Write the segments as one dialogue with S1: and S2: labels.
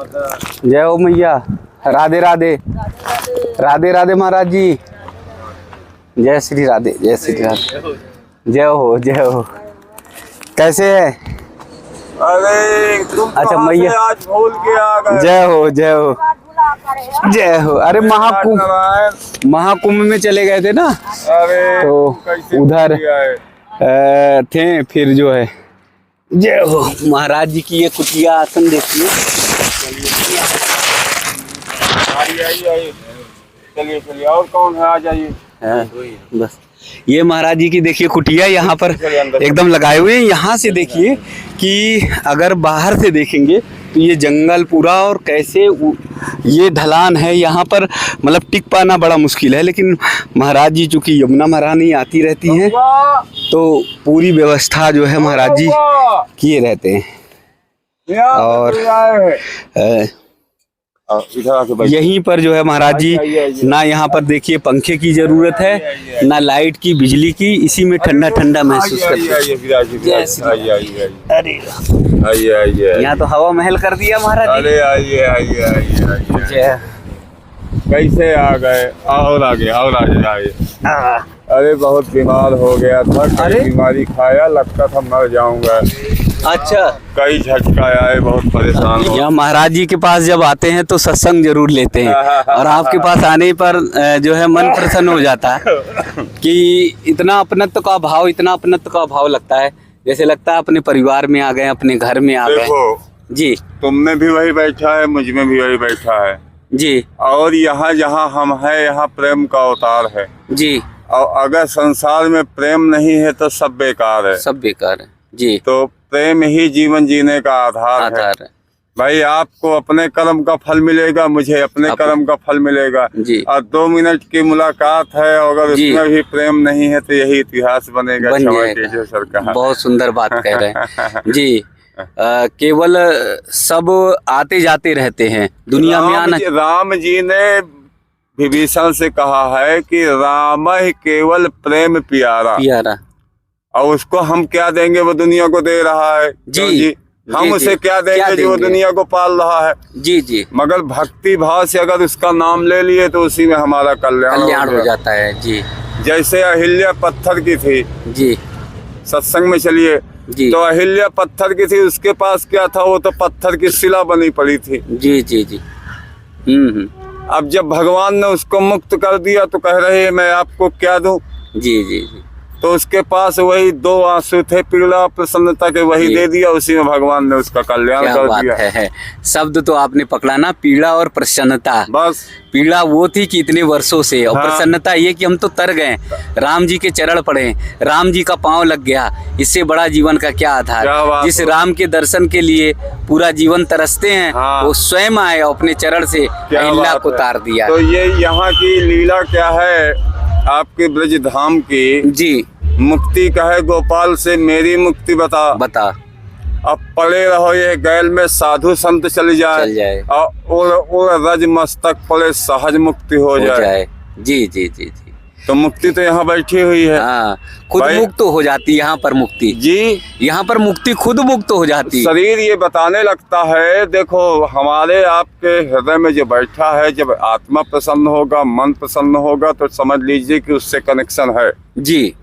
S1: जय हो मैया, राधे राधे, राधे राधे महाराज जी, जय श्री राधे, जय श्री राधे, जय हो जय हो। कैसे है?
S2: अरे तुम
S1: अच्छा मैया,
S2: आज भूल के आ गए।
S1: जय हो जय हो जय हो। अरे महाकुंभ में चले गए थे ना,
S2: अरे
S1: तो उधर थे, फिर जो है जय हो। महाराज जी की ये कुटिया आसन देखिए।
S2: चलिए चलिए, और कौन है? आ जाइए।
S1: बस ये महाराज जी की देखिए कुटिया यहाँ पर एकदम लगाए हुए हैं। यहाँ से देखिए कि अगर बाहर से देखेंगे तो ये जंगल पूरा, और कैसे ये ढलान है यहाँ पर, मतलब टिक पाना बड़ा मुश्किल है। लेकिन महाराज जी चूँकि यमुना महारानी आती रहती हैं तो पूरी व्यवस्था जो है महाराज जी किए रहते हैं। और यहीं पर जो है महाराज जी ना यहाँ पर देखिए पंखे की जरूरत है ना लाइट की, बिजली की, इसी में ठंडा ठंडा महसूस करते हैं। अरे यहाँ तो हवा महल कर दिया महाराज जी।
S2: अरे आइए आइए आइए, कैसे आ गए? और आगे आइए। अरे बहुत बीमार हो गया था, कई बीमारी खाया, लगता था मर जाऊंगा।
S1: अच्छा,
S2: कई झटका आए, बहुत परेशान हो।
S1: यहाँ महाराज जी के पास जब आते हैं तो सत्संग जरूर लेते हैं, और आपके पास आने पर जो है मन प्रसन्न हो जाता है कि इतना अपनत्व का भाव, इतना अपनत्व का भाव लगता है, जैसे लगता है अपने परिवार में आ गए, अपने घर में आ गए। जी,
S2: तुम में भी वही बैठा है, मुझ में भी वही बैठा है
S1: जी, और
S2: यहाँ जहाँ हम है, यहाँ प्रेम का अवतार है
S1: जी।
S2: और अगर संसार में प्रेम नहीं है तो सब बेकार है, सब
S1: बेकार है जी।
S2: तो प्रेम ही जीवन जीने का आधार है। भाई आपको अपने कर्म का फल मिलेगा, मुझे अपने कर्म का फल मिलेगा जी। और 2 मिनट की मुलाकात है, अगर उसमें भी प्रेम नहीं है तो यही इतिहास बनेगा।
S1: बहुत सुंदर बात कह रहे हैं जी। केवल सब आते जाते रहते हैं दुनिया में आना।
S2: राम जी ने विभीषण से कहा है कि राम ही केवल प्रेम प्यारा, और उसको हम क्या देंगे, वो दुनिया को दे रहा है जी। हम उसे क्या देंगे जो वो दुनिया को पाल रहा है जी जी। मगर भक्ति भाव से अगर उसका नाम ले लिए तो उसी में हमारा कल्याण
S1: हो जाता है जी।
S2: जैसे अहिल्या पत्थर की थी जी, सत्संग में चलिए तो अहिल्या पत्थर की थी, उसके पास क्या था, वो तो पत्थर की शिला बनी पड़ी थी जी जी जी। अब जब भगवान ने उसको मुक्त कर दिया तो कह रहे मैं आपको क्या दूं जी जी जी। तो उसके पास वही 2 आंसू थे, पीड़ा प्रसन्नता के, वही दे दिया, उसी में भगवान ने उसका कल्याण कर दिया है।
S1: शब्द तो आपने पकड़ा ना, पीड़ा और प्रसन्नता।
S2: बस
S1: पीड़ा वो थी कि इतने वर्षों से, और प्रसन्नता ये कि हम तो तर गए, राम जी के चरण पड़े, राम जी का पांव लग गया। इससे बड़ा जीवन का क्या आधार। जिस राम के दर्शन के लिए पूरा जीवन तरसते हैं, वो स्वयं आए अपने चरण से अहिल्या को तार दिया।
S2: तो ये यहाँ की लीला क्या है आपके ब्रज धाम की जी। मुक्ति कहे गोपाल से मेरी मुक्ति बता। अब पड़े रहो ये गैल में साधु संत चल जाए और रज मस्तक पड़े सहज मुक्ति हो जाए
S1: जी जी जी जी।
S2: तो मुक्ति तो यहाँ बैठी हुई है।
S1: खुद मुक्त हो जाती यहाँ पर मुक्ति जी। यहाँ पर मुक्ति खुद मुक्त हो जाती।
S2: शरीर ये बताने लगता है, देखो हमारे आपके हृदय में जो बैठा है, जब आत्मा प्रसन्न होगा, मन प्रसन्न होगा, तो समझ लीजिए कि उससे कनेक्शन है जी।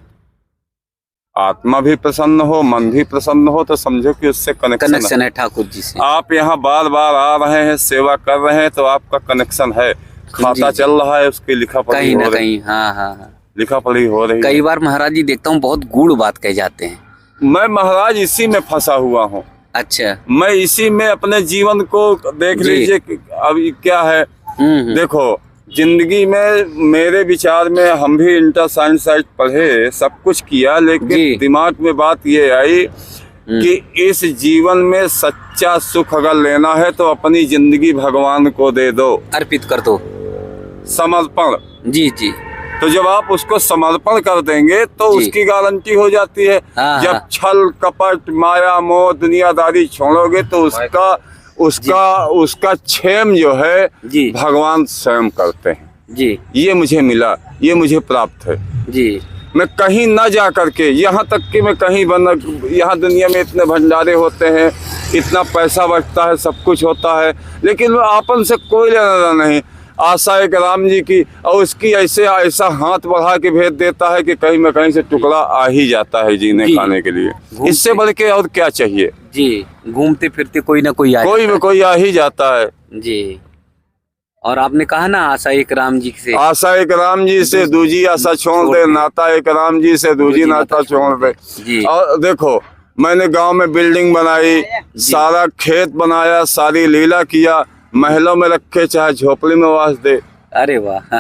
S2: आत्मा भी प्रसन्न हो, मन भी प्रसन्न हो, तो समझो कि उससे कनेक्शन
S1: है ठाकुर जी से।
S2: आप यहाँ बार बार आ रहे हैं, सेवा कर रहे हैं, तो आपका कनेक्शन है, खाता चल रहा है, उसकी लिखा पढ़ी
S1: कहीं ना कहीं। हाँ,
S2: लिखा पढ़ी हो रही।
S1: कई बार महाराज जी देखता हूँ बहुत गूढ़ बात कह जाते हैं।
S2: मैं महाराज इसी में फंसा हुआ हूँ।
S1: अच्छा,
S2: मैं इसी में अपने जीवन को देख लीजिए अब क्या है। देखो जिंदगी में मेरे विचार में, हम भी इंटर साइंस साइड पढ़े, सब कुछ किया, लेकिन दिमाग में बात ये आई कि इस जीवन में सच्चा सुख अगर लेना है तो अपनी जिंदगी भगवान को दे दो,
S1: अर्पित कर दो,
S2: समर्पण जी जी। तो जब आप उसको समर्पण कर देंगे तो उसकी गारंटी हो जाती है। जब छल कपट माया मोह दुनियादारी छोड़ोगे तो उसका क्षेम जो है भगवान स्वयं करते हैं जी। ये मुझे मिला, ये मुझे प्राप्त है जी। मैं कहीं ना जा करके, यहाँ तक कि मैं कहीं यहाँ दुनिया में इतने भंडारे होते हैं, इतना पैसा बचता है, सब कुछ होता है, लेकिन वो आपन से कोई लेना देना नहीं। आशा एक राम जी की, और उसकी ऐसा हाथ बढ़ा के भेज देता है कि कहीं में कहीं से टुकड़ा आ ही जाता है जीने खाने के लिए। इससे बढ़ के और क्या चाहिए
S1: जी। घूमते फिरते कोई ना कोई
S2: कोई आ ही जाता है
S1: जी। और आपने कहा ना आशा एक राम जी से,
S2: आशा एक राम जी से दूजी आशा छोड़ दे, नाता एक राम जी से दूजी नाता छोड़ दे। और देखो, मैंने गांव में बिल्डिंग बनाई, सारा खेत बनाया, सारी लीला किया, महलों में रखे चाहे झोपड़ी में वास दे।
S1: अरे वाह।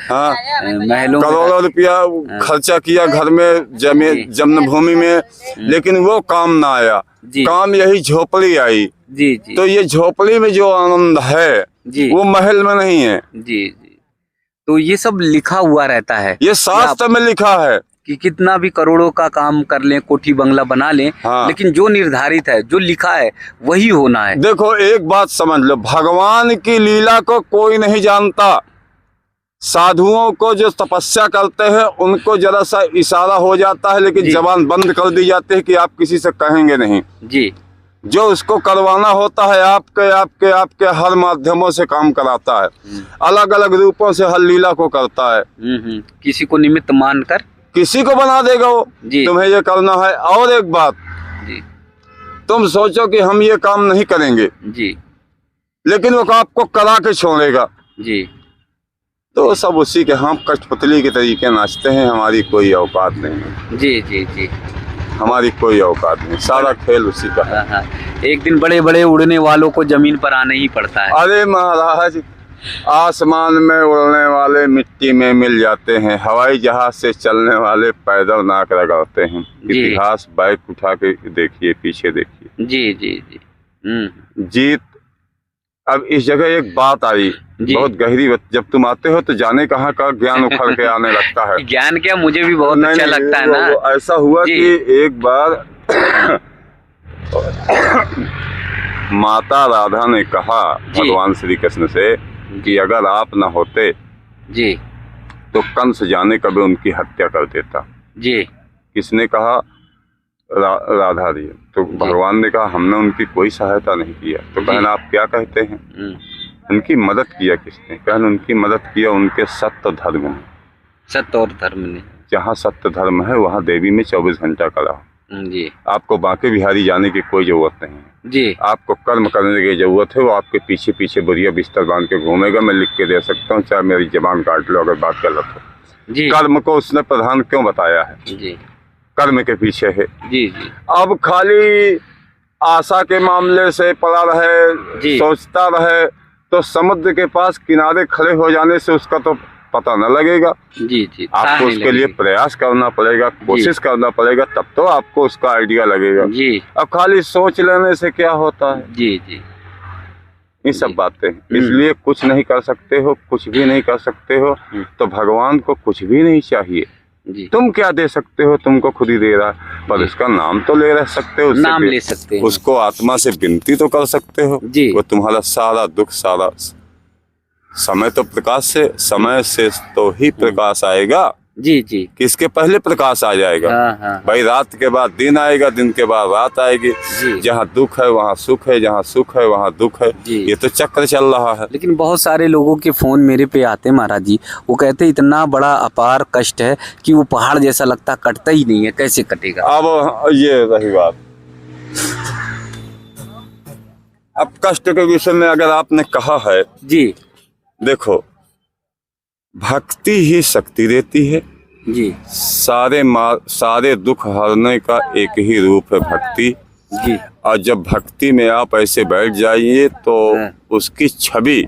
S2: हाँ,
S1: महलों
S2: करोड़ों रुपया खर्चा किया घर में, जन्मभूमि में, लेकिन वो काम ना आया। काम यही झोपड़ी आई।
S1: जी जी।
S2: तो ये झोपड़ी में जो आनंद है
S1: जी,
S2: वो महल में नहीं है।
S1: जी जी। तो ये सब लिखा हुआ रहता है,
S2: ये शास्त्र में लिखा है
S1: कि कितना भी करोड़ों का काम कर लें, कोठी बंगला बना लें,
S2: हाँ।
S1: लेकिन जो निर्धारित है, जो लिखा है, वही होना है।
S2: देखो, एक बात समझ लो, भगवान की लीला को कोई नहीं जानता। साधुओं को जो तपस्या करते हैं उनको जरा सा इशारा हो जाता है, लेकिन जबान बंद कर दी जाती है कि आप किसी से कहेंगे नहीं। जी। जो उसको करवाना होता है आपके हर माध्यमों से काम कराता है, अलग अलग रूपों से हर लीला को करता है।
S1: किसी को निमित्त मानकर
S2: किसी को बना देगा वो, तुम्हें ये करना है। और एक बात जी, तुम सोचो कि हम ये काम नहीं करेंगे जी, लेकिन वो आपको करा के छोड़ेगा जी। तो सब उसी के हम कठपुतली के तरीके नाचते हैं, हमारी कोई औकात नहीं है। जी जी जी, हमारी कोई औकात नहीं, सारा खेल उसी का है।
S1: हाँ। एक दिन बड़े बड़े उड़ने वालों को जमीन पर आना ही पड़ता है।
S2: अरे महाराज, आसमान में उड़ने वाले मिट्टी में मिल जाते हैं, हवाई जहाज से चलने वाले पैदल नाक रगड़ते हैं। इतिहास बाइक उठा के देखिए, पीछे देखिए। जी जी जी। जीत। अब इस जगह एक बात आई बहुत गहरी, जब तुम आते हो तो जाने कहाँ का ज्ञान उखड़ के आने लगता है।
S1: ज्ञान क्या, मुझे भी बहुत अच्छा लगता है ना।
S2: ऐसा हुआ कि एक बार माता राधा ने कहा भगवान श्री कृष्ण से कि अगर आप न होते जी तो कंस जाने कभी उनकी हत्या कर देता जी। किसने कहा? राधा जी। तो भगवान ने कहा हमने उनकी कोई सहायता नहीं किया। तो कहना आप क्या कहते हैं? उनकी मदद किया किसने? कहना उनकी मदद किया उनके सत्य धर्म ने। सत्य और धर्म ने, जहाँ सत्य धर्म है वहाँ देवी में 24 घंटा करा जी। आपको बांके बिहारी जाने की कोई जरूरत नहीं है जी। आपको कर्म करने की जरूरत है, वो आपके पीछे पीछे बुढ़िया बिस्तर बांध के घूमेगा। मैं लिख के दे सकता हूँ, चाहे मेरी जबान काट लो अगर बात गलत हो जी। कर्म को उसने प्रधान क्यों बताया है जी? कर्म के पीछे है जी जी। अब खाली आशा के मामले से पड़ा रहे, सोचता रहे, तो समुद्र के पास किनारे खड़े हो जाने से उसका तो पता न लगेगा जी जी। आपको उसके लिए प्रयास करना पड़ेगा, कोशिश करना पड़ेगा, तब तो आपको उसका आइडिया लगेगा जी। अब खाली सोच लेने से क्या होता है जी जी। ये सब बातें, इसलिए कुछ नहीं कर सकते हो, कुछ भी नहीं कर सकते हो, तो भगवान को कुछ भी नहीं चाहिए जी। तुम क्या दे सकते हो? तुमको खुद ही दे रहा है, पर उसका नाम तो ले रह सकते हो, नाम ले सकते हो, उसको आत्मा से विनती तो कर सकते हो जी। वो तुम्हारा सारा दुख, सारा समय तो प्रकाश से, समय से तो ही प्रकाश आएगा जी जी। किसके पहले प्रकाश आ जाएगा? हाँ। भाई रात के बाद दिन आएगा, दिन के बाद रात आएगी। जहाँ दुख है वहाँ सुख है, जहाँ सुख है वहाँ दुख है। ये तो चक्र चल रहा है। लेकिन बहुत सारे लोगों के फोन मेरे पे आते हैं महाराज जी, वो कहते इतना बड़ा अपार कष्ट है कि वो पहाड़ जैसा लगता, कटता ही नहीं है, कैसे कटेगा? अब ये रही बात। अब कष्ट के विषय में अगर आपने कहा है जी, देखो भक्ति ही शक्ति देती है जी। सारे दुख हरने का एक ही रूप है भक्ति जी। और जब भक्ति में आप ऐसे बैठ जाइए तो उसकी छवि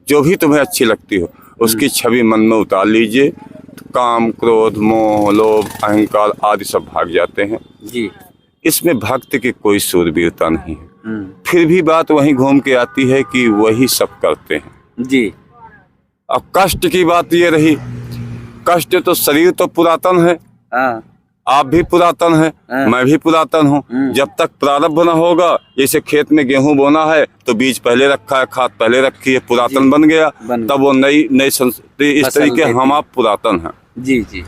S2: जो भी तुम्हें अच्छी लगती हो उसकी छवि मन में उतार लीजिए, तो काम, क्रोध, मोह, लोभ, अहंकार आदि सब भाग जाते हैं जी। इसमें भक्त की कोई सूरबीरता नहीं है। फिर भी बात वहीं घूम के आती है कि वही सब करते हैं जी। अब कष्ट की बात ये रही, कष्ट तो शरीर तो पुरातन है, आप भी पुरातन है, मैं भी पुरातन हूँ। जब तक प्रारब्ध न होगा, जैसे खेत में गेहूं बोना है तो बीज पहले रखा है, खाद पहले रखी है, पुरातन बन गया, तब वो नई संस्कृति, इस तरीके हम आप पुरातन हैं जी जी।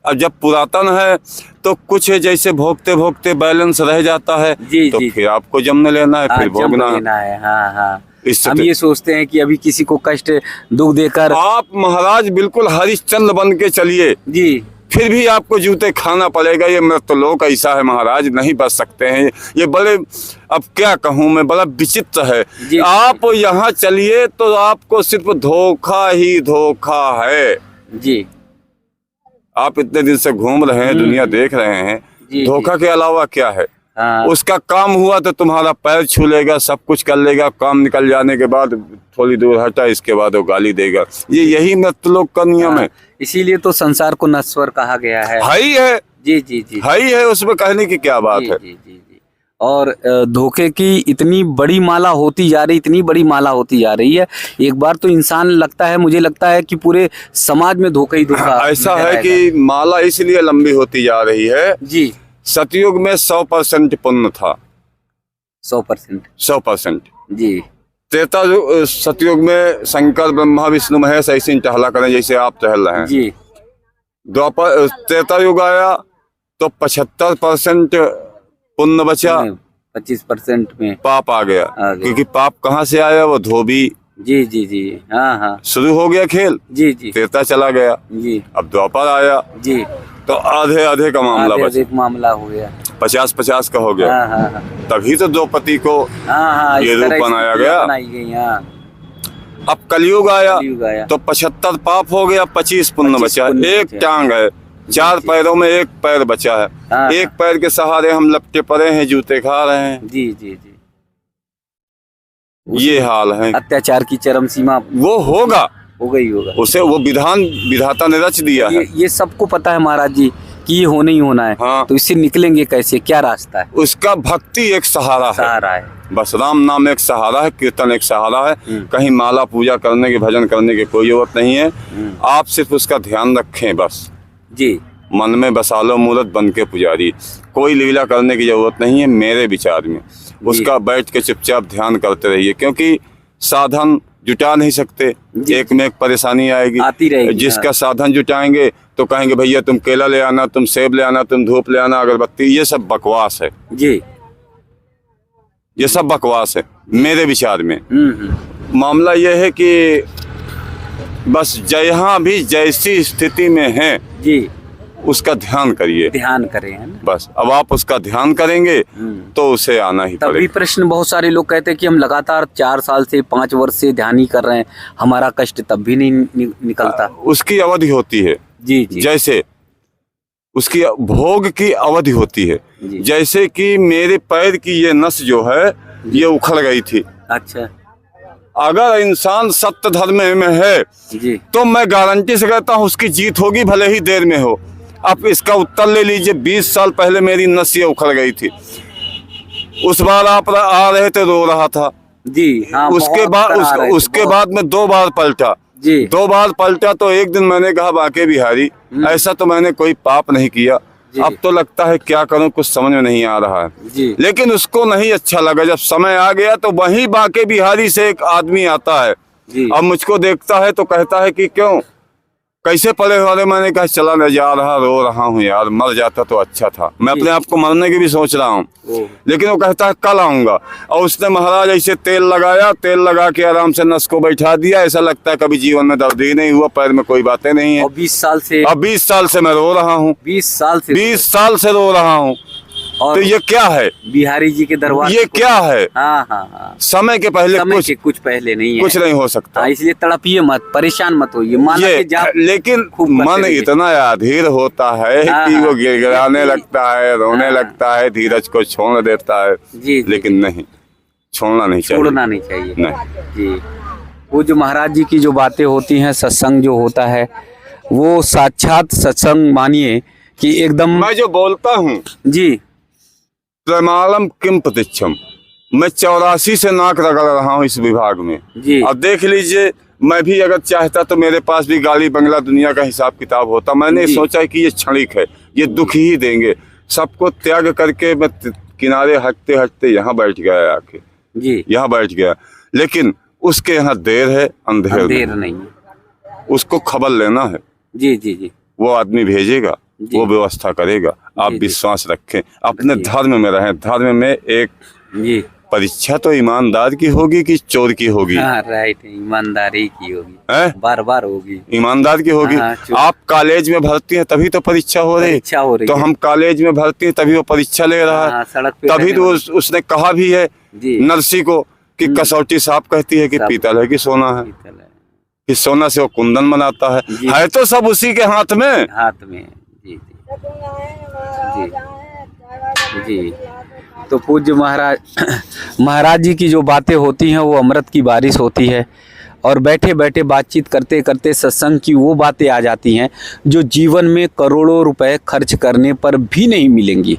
S2: अब जब पुरातन है तो कुछ है जैसे भोगते भोगते बैलेंस रह जाता है, तो फिर आपको जमने लेना है, फिर भोगना है।
S1: हाँ। हम ये सोचते हैं कि अभी किसी को कष्ट दुख देकर
S2: आप महाराज बिल्कुल हरिश्चंद्र बन के चलिए जी, फिर भी आपको जूते खाना पड़ेगा। ये मृतलोक ऐसा है महाराज, नहीं बच सकते हैं ये। बड़े अब क्या कहूँ मैं, बड़ा विचित्र है। आप यहाँ चलिए तो आपको सिर्फ धोखा ही धोखा है जी। आप इतने दिन से घूम रहे हैं, दुनिया देख रहे हैं, धोखा के अलावा क्या है? उसका काम हुआ तो तुम्हारा पैर छू लेगा, सब कुछ कर लेगा, काम निकल जाने के बाद थोड़ी दूर हटा, इसके बाद वो गाली देगा। यही मृतलोक का नियम है।
S1: इसीलिए तो संसार को नश्वर कहा गया है।
S2: ही है
S1: जी जी जी,
S2: ही है, उसमें कहने की क्या बात है।
S1: जी जी जी। और धोखे की इतनी बड़ी माला होती जा रही, इतनी बड़ी माला होती जा रही है। एक बार तो इंसान लगता है, मुझे लगता है कि पूरे समाज में धोखा ही धोखा।
S2: ऐसा है कि माला इसलिए लंबी होती जा रही है
S1: जी।
S2: सतयुग में 100% पुण्य था,
S1: 100%
S2: जी। त्रेता सतयुग में शंकर ब्रह्मा विष्णु महेश ऐसे टहला करें जैसे आप टहल रहे हैं जी। द्वापर त्रेता युग आया तो 75% पुण्य बचा,
S1: 25% में
S2: पाप आ गया। क्योंकि पाप कहाँ से आया? वो धोबी
S1: जी जी जी, हाँ हाँ,
S2: शुरू हो गया खेल जी जी। त्रेता चला गया जी, अब द्वापर आया जी, तो आधे आधे का मामला बचा,
S1: मामला हो गया,
S2: 50-50 का हो गया।
S1: हाँ।
S2: तभी तो द्रौपदी को ये रूप बनाया गया। अब कलयुग आया तो 75 पाप हो गया, 25 पुण्य बचा। एक टांग है, 4 पैरों में एक पैर बचा है, एक पैर के सहारे हम लपटे पड़े हैं, जूते खा रहे हैं जी जी जी। ये हाल है,
S1: अत्याचार की चरम सीमा
S2: वो होगा,
S1: होगा ही होगा।
S2: उसे वो विधाता ने रच दिया है।
S1: ये सबको पता है महाराज जी कि ये होना ही होना है। हाँ। तो इससे निकलेंगे कैसे, क्या रास्ता है?
S2: उसका भक्ति एक सहारा है। बस राम नाम एक सहारा है, कीर्तन एक सहारा है। कहीं माला पूजा करने के, भजन करने की कोई जरूरत नहीं है। आप सिर्फ उसका ध्यान रखें बस जी। मन में बसा लो मूर्त बन के पुजारी, कोई लीला करने की जरूरत नहीं है मेरे विचार में। उसका बैठ के चुपचाप ध्यान करते रहिए, क्योंकि साधन जुटा नहीं सकते, एक में एक परेशानी आएगी, आती रहेगी। जिसका साधन जुटाएंगे तो कहेंगे भैया तुम केला ले आना, तुम सेब ले आना, तुम धूप ले आना, अगरबत्ती। ये सब बकवास है जी, ये सब बकवास है मेरे विचार में। मामला ये है कि बस जहाँ भी जैसी स्थिति में है जी, उसका ध्यान करिए, ध्यान करें बस। अब आप उसका ध्यान करेंगे तो उसे आना ही पड़ेगा। तभी प्रश्न बहुत सारे लोग कहते हैं कि हम लगातार 4 साल से 5 वर्ष से ध्यान ही कर रहे हैं, हमारा कष्ट तब भी नहीं निकलता। उसकी अवधि होती है जी जी, जैसे उसकी भोग की अवधि होती है। जैसे कि मेरे पैर की ये नस जो है ये उखड़ गई थी। अच्छा, अगर इंसान सत्य धर्म में है जी, तो मैं गारंटी से कहता हूँ उसकी जीत होगी, भले ही देर में हो। आप इसका उत्तर ले लीजिए, 20 साल पहले मेरी नस ये उखड़ गई थी, उस बार आप आ रहे थे, रो रहा था जी। हाँ, उसके बाद में 2 बार पलटा जी, 2 बार पलटा तो एक दिन मैंने कहा बाके बिहारी ऐसा तो मैंने कोई पाप नहीं किया, अब तो लगता है क्या करूं, कुछ समझ में नहीं आ रहा है जी। लेकिन उसको नहीं अच्छा लगा। जब समय आ गया तो वहीं बाके बिहारी से एक आदमी आता है जी। अब मुझको देखता है तो कहता है कि क्यों, कैसे पड़े वाले? मैंने कहा चला न जा रहा, रो रहा हूँ यार, मर जाता तो अच्छा था, मैं अपने आप को मरने की भी सोच रहा हूँ। लेकिन वो कहता है कल आऊंगा, और उसने महाराज ऐसे तेल लगाया, तेल लगा के आराम से नस को बैठा दिया, ऐसा लगता है कभी जीवन में दर्द ही नहीं हुआ, पैर में कोई बातें नहीं है। 20 साल से मैं रो रहा हूँ, 20 साल से रो रहा हूँ। तो ये क्या है? बिहारी जी के दरबार, ये क्या है? हाँ। समय के पहले कुछ पहले नहीं है, कुछ नहीं हो सकता। इसलिए तड़पिए मत, परेशान मत होइए, लेकिन मन इतना अधीर होता है कि वो गिड़गिड़ाने लगता है, रोने लगता है, धीरज को छोड़ देता है। लेकिन नहीं, छोड़ना नहीं चाहिए नहीं जी। वो जो महाराज जी की जो बातें होती हैं, सत्संग जो होता है वो साक्षात सत्संग मानिए कि एकदम। मैं जो बोलता हूँ जी, प्रमालम किम प्रतिक्षम, मैं 84 से नाक रगड़ रहा हूँ इस विभाग में जी। अब देख लीजिए, मैं भी अगर चाहता तो मेरे पास भी गाड़ी बंगला दुनिया का हिसाब किताब होता। मैंने सोचा कि ये क्षणिक है, ये दुख ही देंगे, सबको त्याग करके मैं किनारे हटते हटते यहाँ बैठ गया, आके जी यहाँ बैठ गया। लेकिन उसके यहाँ देर है, अंधेर नहीं, उसको खबर लेना है जी जी जी, वो आदमी भेजेगा। वो व्यवस्था करेगा। आप विश्वास रखें, अपने धर्म में रहें। धर्म में एक परीक्षा तो ईमानदार की होगी कि चोर की होगी?
S1: राइट, ईमानदारी की होगी, बार बार होगी,
S2: ईमानदार की होगी। आप कॉलेज में भर्ती हैं तभी तो परीक्षा हो रही, तो हम कॉलेज में भर्ती हैं तभी वो परीक्षा ले रहा है।
S1: सड़क पे
S2: तभी तो उसने कहा भी है नरसी को कि कसौटी साफ कहती है कि पीतल है कि सोना है, कि सोना से वो कुंदन बनाता है तो सब उसी के हाथ में। जी जी। तो पूज्य महाराज जी की जो बातें होती हैं वो अमृत की बारिश होती है, और बैठे बैठे बातचीत करते करते सत्संग की वो बातें आ जाती हैं जो जीवन में करोड़ों रुपए खर्च करने पर भी नहीं मिलेंगी।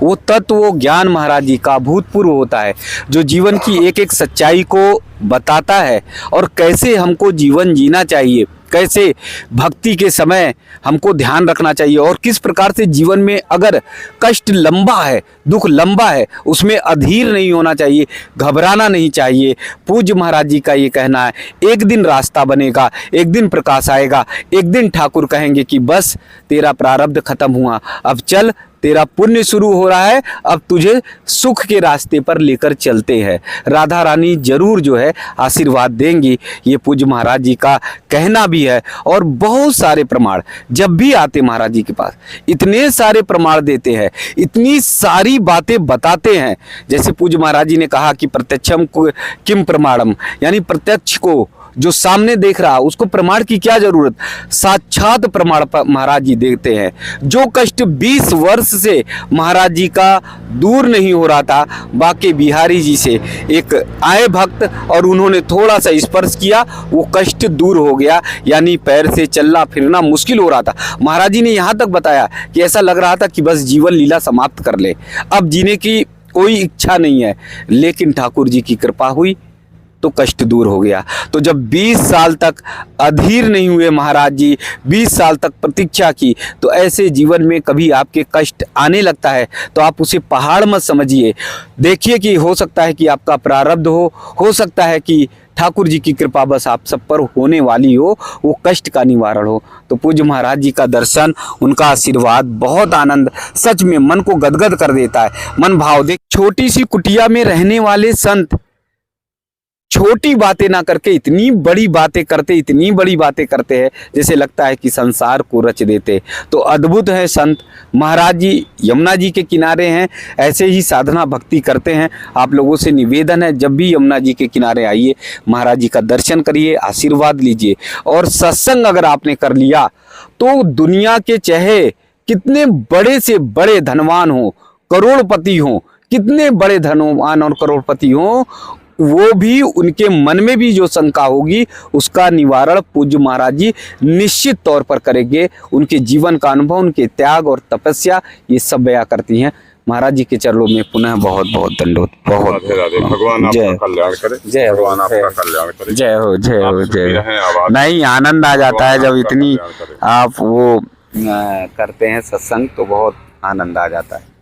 S2: वो तत्व, वो ज्ञान महाराज जी का अभूतपूर्व होता है, जो जीवन की एक एक सच्चाई को बताता है और कैसे हमको जीवन जीना चाहिए, कैसे भक्ति के समय हमको ध्यान रखना चाहिए, और किस प्रकार से जीवन में अगर कष्ट लंबा है, दुख लंबा है, उसमें अधीर नहीं होना चाहिए, घबराना नहीं चाहिए। पूज्य महाराज जी का ये कहना है, एक दिन रास्ता बनेगा, एक दिन प्रकाश आएगा, एक दिन ठाकुर कहेंगे कि बस तेरा प्रारब्ध खत्म हुआ, अब चल, तेरा पुण्य शुरू हो रहा है, अब तुझे सुख के रास्ते पर लेकर चलते हैं। राधा रानी जरूर जो है आशीर्वाद देंगी, ये पूज्य महाराज जी का कहना भी है। और बहुत सारे प्रमाण जब भी आते महाराज जी के पास, इतने सारे प्रमाण देते हैं, इतनी सारी बातें बताते हैं। जैसे पूज्य महाराज जी ने कहा कि प्रत्यक्षम किम प्रमाणम, यानी प्रत्यक्ष को जो सामने देख रहा उसको प्रमाण की क्या जरूरत, साक्षात प्रमाण महाराज जी देते हैं। जो कष्ट 20 वर्ष से महाराज जी का दूर नहीं हो रहा था, बाके बिहारी जी से एक आए भक्त और उन्होंने थोड़ा सा स्पर्श किया, वो कष्ट दूर हो गया, यानी पैर से चलना फिरना मुश्किल हो रहा था। महाराज जी ने यहाँ तक बताया कि ऐसा लग रहा था कि बस जीवन लीला समाप्त कर ले, अब जीने की कोई इच्छा नहीं है, लेकिन ठाकुर जी की कृपा हुई तो कष्ट दूर हो गया। तो जब 20 साल तक अधीर नहीं हुए महाराज जी, 20 साल तक प्रतीक्षा की, तो ऐसे जीवन में कभी आपके कष्ट आने लगता है तो आप उसे पहाड़ मत समझिए। देखिए कि हो सकता है कि आपका प्रारब्ध हो सकता है कि ठाकुर जी की कृपा बस आप सब पर होने वाली हो, वो कष्ट का निवारण हो। तो पूज्य महाराज जी का दर्शन, उनका आशीर्वाद, बहुत आनंद, सच में मन को गदगद कर देता है, मन भाव दे। छोटी सी कुटिया में रहने वाले संत छोटी बातें ना करके इतनी बड़ी बातें करते, इतनी बड़ी बातें करते हैं जैसे लगता है कि संसार को रच देते। तो अद्भुत है संत महाराज जी, यमुना जी के किनारे हैं, ऐसे ही साधना भक्ति करते हैं। आप लोगों से निवेदन है, जब भी यमुना जी के किनारे आइए, महाराज जी का दर्शन करिए, आशीर्वाद लीजिए। और सत्संग अगर आपने कर लिया तो दुनिया के चाहे कितने बड़े से बड़े धनवान हो, करोड़पति हो, कितने बड़े धनवान और करोड़पति हो, वो भी उनके मन में भी जो शंका होगी उसका निवारण पूज्य महाराज जी निश्चित तौर पर करेंगे। उनके जीवन का अनुभव, उनके त्याग और तपस्या, ये सब बयां करती हैं। महाराज जी के चरणों में पुनः बहुत बहुत दंडवत। बहुत भगवान आपका कल्याण करे, जय भगवान आपका कल्याण करे, जय हो जय हो जय हो। नहीं, आनंद आ जाता है जब इतनी आप वो करते हैं सत्संग, तो बहुत आनंद आ जाता है।